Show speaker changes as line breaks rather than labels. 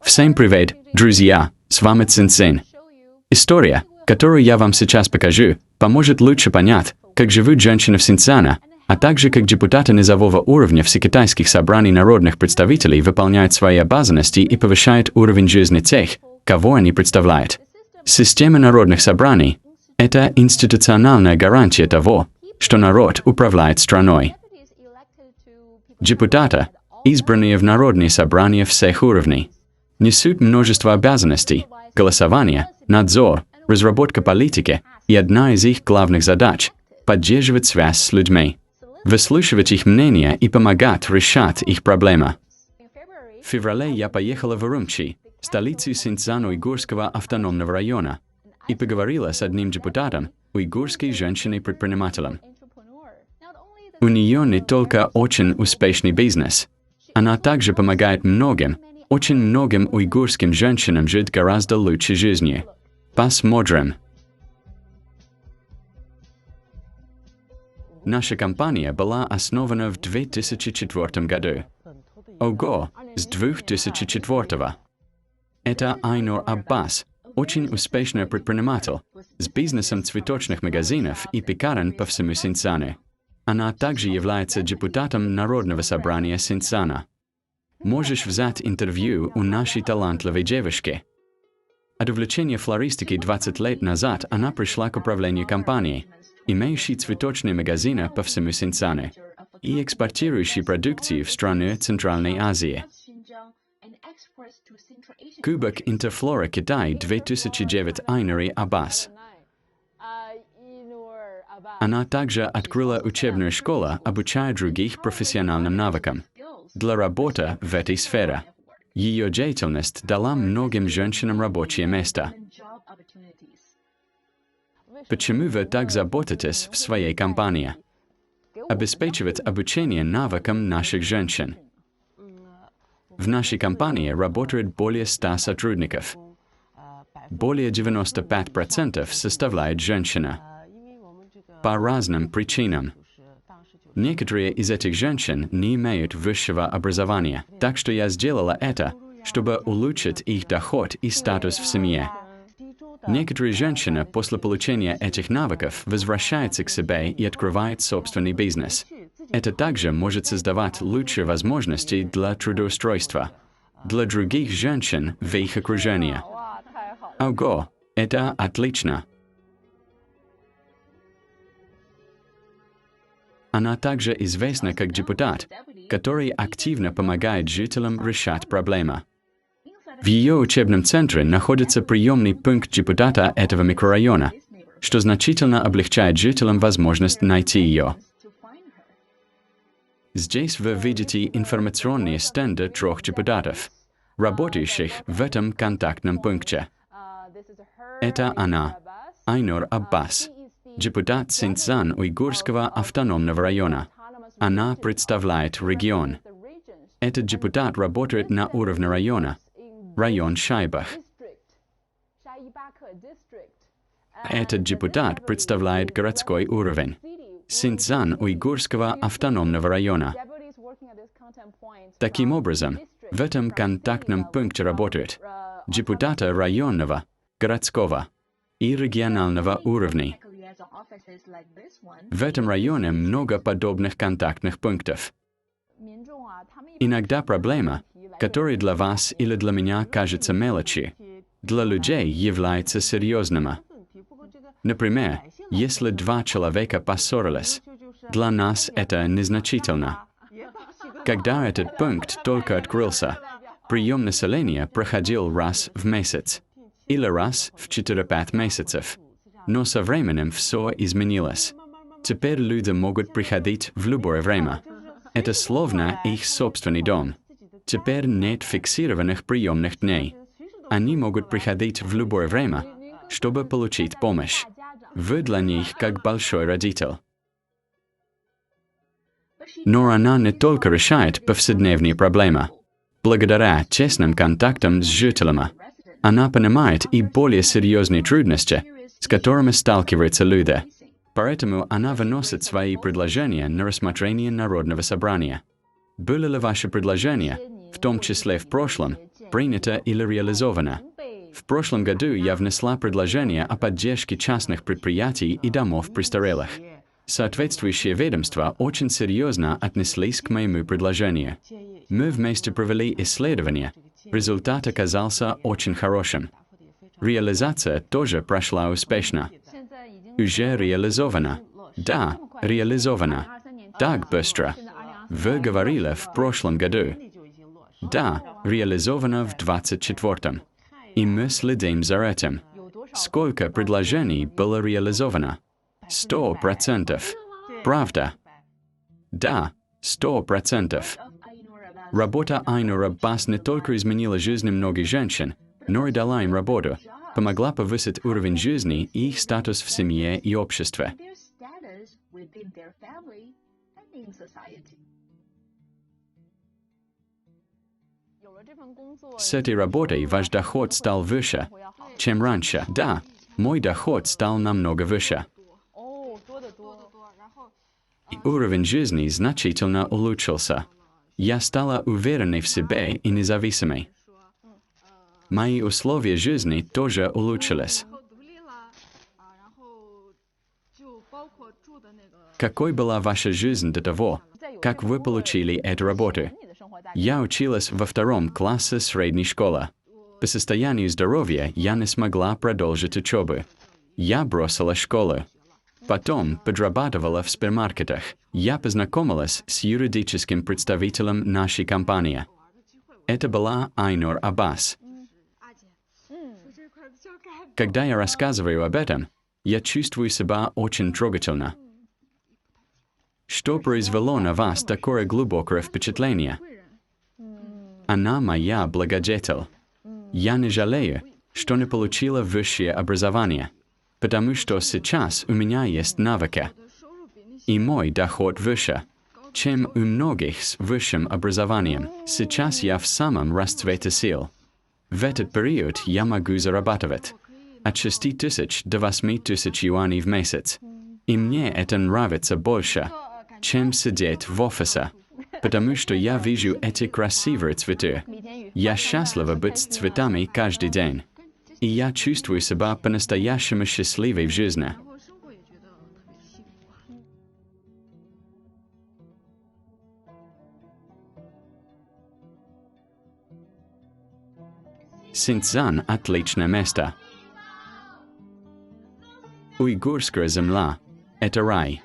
Всем привет, друзья, с вами Цин-Цин. История, которую я вам сейчас покажу, поможет лучше понять, как живут женщины в Синьцзяне, а также как депутаты низового уровня всекитайских собраний народных представителей выполняют свои обязанности и повышают уровень жизни тех, кого они представляют. Система народных собраний – это институциональная гарантия того, что народ управляет страной. Депутаты, избранные в народные собрания всех уровней, несут множество обязанностей: голосование, надзор, разработка политики, и одна из их главных задач – поддерживать связь с людьми, выслушивать их мнения и помогать решать их проблемы. В феврале я поехала в Урумчи, столицу Синьцзян-Уйгурского автономного района, и поговорила с одним депутатом, уйгурской женщиной-предпринимателем. У нее не только очень успешный бизнес, она также помогает очень многим уйгурским женщинам жить гораздо лучше жизнью. Посмотрим. Наша компания была основана в 2004 году. Ого, с 2004. Это Айнур Аббас, очень успешный предприниматель, с бизнесом цветочных магазинов и пекарен по всему Синьцзяну. Она также является депутатом Народного собрания Синьцзяна. Можешь взять интервью у нашей талантливой девушки. От увлечения флористикой 20 лет назад она пришла к управлению компанией, имеющей цветочные магазины по всему Синьцзяну и экспортирующей продукцию в страны Центральной Азии. Кубок Интерфлора Китай 2009 Айнури Аббас. Она также открыла учебную школу, обучая других профессиональным навыкам для работы в этой сфере. Ее деятельность дала многим женщинам рабочее место. Почему вы так заботитесь в своей компании? Обеспечивать обучение навыкам наших женщин. В нашей компании работает более 100 сотрудников. Более 95% составляет женщина. По разным причинам. Некоторые из этих женщин не имеют высшего образования, так что я сделала это, чтобы улучшить их доход и статус в семье. Некоторые женщины после получения этих навыков возвращаются к себе и открывают собственный бизнес. Это также может создавать лучшие возможности для трудоустройства для других женщин в их окружении. Ого, это отлично! Она также известна как депутат, который активно помогает жителям решать проблемы. В ее учебном центре находится приемный пункт депутата этого микрорайона, что значительно облегчает жителям возможность найти ее. Здесь вы видите информационные стенды 3 депутатов, работающих в этом контактном пункте. Это она, Айнур Аббас, депутат Синьцзян-Уйгурского автономного района. Она представляет регион. Этот депутат работает на уровне района, район Шайбах. Этот депутат представляет городской уровень Синьцзян-Уйгурского автономного района. Таким образом, в этом контактном пункте работают депутаты районного, городского и регионального уровней. В этом районе много подобных контактных пунктов. Иногда проблема, которая для вас или для меня кажется мелочью, для людей является серьезным. Например, если 2 человека поссорились, для нас это незначительно. Когда этот пункт только открылся, прием населения проходил раз в месяц или раз в 4-5 месяцев. Но со временем все изменилось. Теперь люди могут приходить в любое время. Это словно их собственный дом. Теперь нет фиксированных приемных дней. Они могут приходить в любое время, чтобы получить помощь. Вы для них как большой родитель. Но она не только решает повседневные проблемы. Благодаря честным контактам с жителями, она понимает и более серьезные трудности, с которыми сталкиваются люди. Поэтому она выносит свои предложения на рассмотрение Народного собрания. Были ли ваши предложения, в том числе в прошлом, принято или реализовано. В прошлом году я внесла предложение о поддержке частных предприятий и домов престарелых. Соответствующие ведомства очень серьезно отнеслись к моему предложению. Мы вместе провели исследование. Результат оказался очень хорошим. Реализация тоже прошла успешно. Уже реализовано. Да, реализовано. Так быстро. Вы говорили в прошлом году. Да, реализовано в 24-м. И мы следим за этим. Сколько предложений было реализовано? 100%. Правда? Да, 100%. Работа Айнура Аббас не только изменила жизни многих женщин, но и дала им работу, помогла повысить уровень жизни и их статус в семье и обществе. С этой работой ваш доход стал выше, чем раньше. Да, мой доход стал намного выше. И уровень жизни значительно улучшился. Я стала уверенной в себе и независимой. Мои условия жизни тоже улучшились. Какой была ваша жизнь до того, как вы получили эту работу? Я училась во 2 классе средней школы. По состоянию здоровья я не смогла продолжить учебу. Я бросила школу. Потом подрабатывала в супермаркетах. Я познакомилась с юридическим представителем нашей компании. Это была Айнур Аббас. Когда я рассказываю об этом, я чувствую себя очень трогательно. Что произвело на вас такое глубокое впечатление? Она моя благодетель. Я не жалею, что не получила высшее образование, потому что сейчас у меня есть навыки. И мой доход выше, чем у многих с высшим образованием. Сейчас я в самом расцвете сил. В этот период я могу зарабатывать от 6 тысяч до 8 тысяч юаней в месяц. И мне это нравится больше, чем сидеть в офисе, потому что я вижу эти красивые цветы. Я счастлива быть с цветами каждый день. И я чувствую себя по-настоящему счастливой в жизни. Синьцзян – отличное место. Уйгурская земля – это рай.